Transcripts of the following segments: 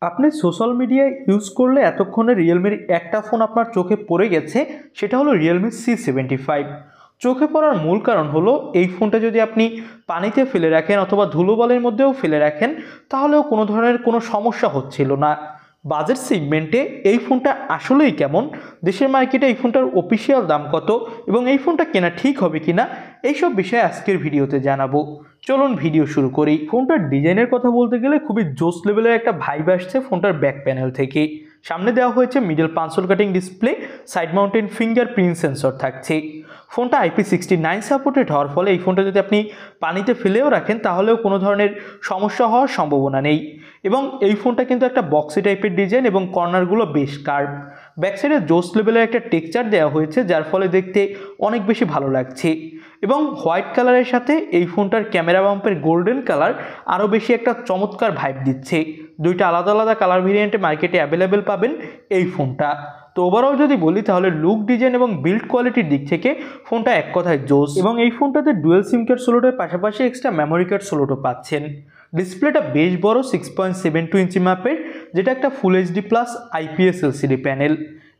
আপনি social media use করলে এতক্ষণে রিয়েলমির একটা ফোন আপনার চোখে পড়ে গেছে, সেটা হলো রিয়েলমি C75। চোখে পড়ার মূল কারণ হলো এই ফোনটা যদি আপনি পানিতে ফেলে রাখেন অথবা ধুলোবালির মধ্যেও ফেলে রাখেন তাহলেও কোনো ধরনের কোনো সমস্যা হচ্ছিল না। বাজেট সেগমেন্টে এই ফোনটা আসলেই কেমন, দেশের মার্কেটে এই ফোনটার অফিসিয়াল দাম কত এবং এই ফোনটা কেনা ঠিক হবে কিনা, এইসব বিষয়ে আজকের ভিডিওতে জানাবো। চলুন ভিডিও শুরু করি। ফোনটার ডিজাইনের কথা বলতে গেলে খুবই জোস লেভেলের একটা ভাইব আসছে ফোনটার ব্যাক প্যানেল থেকে। সামনে দেওয়া হয়েছে middle punch hole cutting display, side mounted fingerprint sensor থাকছে। ফোনটা IP69 সাপোর্টেড হওয়ার ফলে এই ফোনটা যদি আপনি পানিতে ফেলেও রাখেন তাহলেও কোনো ধরনের সমস্যা হওয়ার সম্ভাবনা নেই। এবং এই ফোনটা কিন্তু একটা বক্সি টাইপের ডিজাইন এবং কর্নারগুলো বেশ কার্ভ। ব্যাকসাইডে জোস লেভেলের একটা টেক্সচার দেওয়া হয়েছে যার ফলে দেখতে অনেক বেশি ভালো লাগছে। এবং হোয়াইট কালারের সাথে এই ফোনটার ক্যামেরা বাম্পের গোল্ডেন কালার আরও বেশি একটা চমৎকার ভাইব দিচ্ছে। দুইটা আলাদা আলাদা কালার ভেরিয়েন্টে মার্কেটে অ্যাভেলেবেল পাবেন এই ফোনটা। তো ওভারঅল যদি বলি তাহলে লুক, ডিজাইন এবং বিল্ড কোয়ালিটির দিক থেকে ফোনটা এক কথায় জোস। এবং এই ফোনটাতে ডুয়েল সিম কার্ড স্লটের পাশাপাশি এক্সট্রা মেমোরি কার্ড স্লটও পাচ্ছেন। ডিসপ্লেটা বেশ বড় 6.72 ইঞ্চি মাপের, যেটা একটা full HD plus IPS LCD panel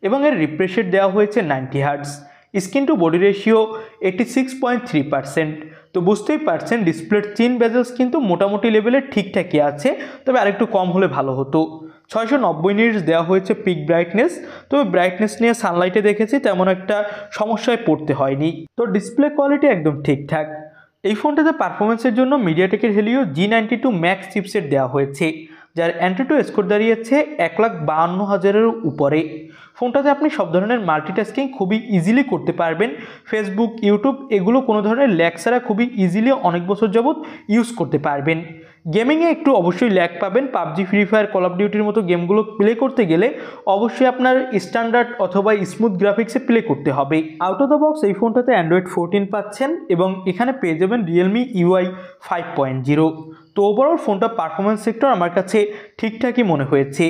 এবং এর রিফ্রেশ রেট দেওয়া হয়েছে 90 hertz. Screen to body ratio 86.3%। তো বুঝতেই পারছেন ডিসপ্লের চিন বেজেলস কিন্তু মোটামুটি লেভেলের ঠিকঠাকই আছে, তবে আরেকটু কম হলে ভালো হতো। 690 নিটস দেওয়া হয়েছে পিক ব্রাইটনেস, তবে ব্রাইটনেস নিয়ে সানলাইটে দেখেছি তেমন একটা সমস্যায় পড়তে হয়নি। তো ডিসপ্লে কোয়ালিটি একদম ঠিকঠাক। এই ফোনটাতে পারফরমেন্সের জন্য মিডিয়াটেকের হেলিও G92 ম্যাক্স চিপসেট দেওয়া হয়েছে, যার অ্যান্ট্রি টু স্কোর দাঁড়িয়েছে 1,52,000-এর উপরে। ফোনটাতে আপনি সব ধরনের মাল্টিটাস্কিং খুবই ইজিলি করতে পারবেন। ফেসবুক, ইউটিউব এগুলো কোনো ধরনের ল্যাগ ছাড়া খুবই ইজিলি অনেক বছর যাবৎ ইউজ করতে পারবেন। গেমিংয়ে একটু অবশ্যই ল্যাগ পাবেন। PUBG, free fire, call of ডিউটির মতো গেমগুলো প্লে করতে গেলে অবশ্যই আপনার স্ট্যান্ডার্ড অথবা স্মুথ গ্রাফিক্সে প্লে করতে হবে। আউট অফ দ্য বক্স এই ফোনটাতে অ্যান্ড্রয়েড 14 পাচ্ছেন এবং এখানে পেয়ে যাবেন রিয়েলমি UI 5.0। তো ওভারঅল ফোনটা পারফরমেন্স সেক্টর আমার কাছে ঠিকঠাকই মনে হয়েছে।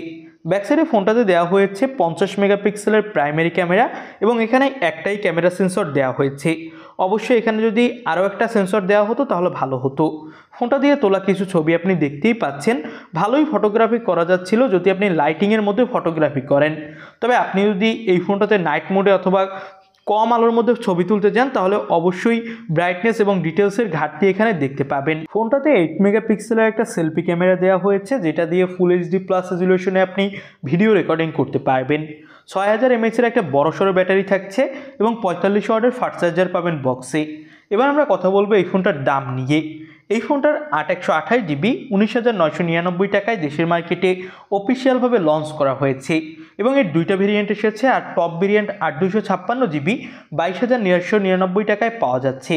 ব্যাকসাইডে ফোনটাতে দেওয়া হয়েছে 50 মেগাপিক্সেলের প্রাইমারি ক্যামেরা এবং এখানে একটাই ক্যামেরা সেন্সর দেওয়া হয়েছে। অবশ্যই এখানে যদি আরও একটা সেন্সর দেওয়া হতো তাহলে ভালো হতো। ফোনটা দিয়ে তোলা কিছু ছবি আপনি দেখতেই পাচ্ছেন, ভালোই ফটোগ্রাফি করা যাচ্ছিল যদি আপনি লাইটিংয়ের মধ্যে ফটোগ্রাফি করেন। তবে আপনি যদি এই ফোনটাতে নাইট মোডে অথবা কম আলোর মধ্যে ছবি তুলতে যান তাহলে অবশ্যই ব্রাইটনেস এবং ডিটেলসের ঘাটতি এখানে দেখতে পাবেন। ফোনটাতে 8 মেগাপিক্সেলের একটা সেলফি ক্যামেরা দেওয়া হয়েছে, যেটা দিয়ে ফুল HD প্লাস রেজুলেশনে আপনি ভিডিও রেকর্ডিং করতে পারবেন। 6000 mAh-এর একটা বড়সড় ব্যাটারি থাকছে এবং 45 ওয়াটের ফাস্ট চার্জার পাবেন বক্সে। এবার আমরা কথা বলবো এই ফোনটার দাম নিয়ে। এই ফোনটার 128GB 19,999 টাকায় দেশের মার্কেটে অফিসিয়ালভাবে লঞ্চ করা হয়েছে এবং এর দুইটা ভেরিয়েন্ট এসেছে। আর টপ ভেরিয়েন্ট 8/256GB 22,999 টাকায় পাওয়া যাচ্ছে।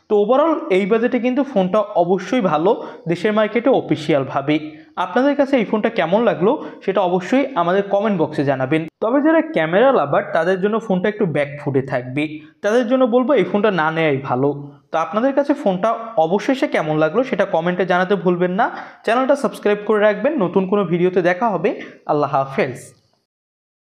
তো ওভারঅল এই বাজেটে কিন্তু ফোনটা অবশ্যই ভালো দেশের মার্কেটে অফিসিয়ালভাবে। আপনাদের কাছে এই ফোনটা কেমন লাগলো সেটা অবশ্যই আমাদের কমেন্ট বক্সে জানাবেন। তবে যারা ক্যামেরা লাভার তাদের জন্য ফোনটা একটু ব্যাক ফুটে থাকবে, তাদের জন্য বলবো এই ফোনটা না নেওয়াই ভালো। তো আপনাদের কাছে ফোনটা অবশ্যই সে কেমন লাগলো সেটা কমেন্টে জানাতে ভুলবেন না। চ্যানেলটা সাবস্ক্রাইব করে রাখবেন। নতুন কোনো ভিডিওতে দেখা হবে। আল্লাহ হাফেজ।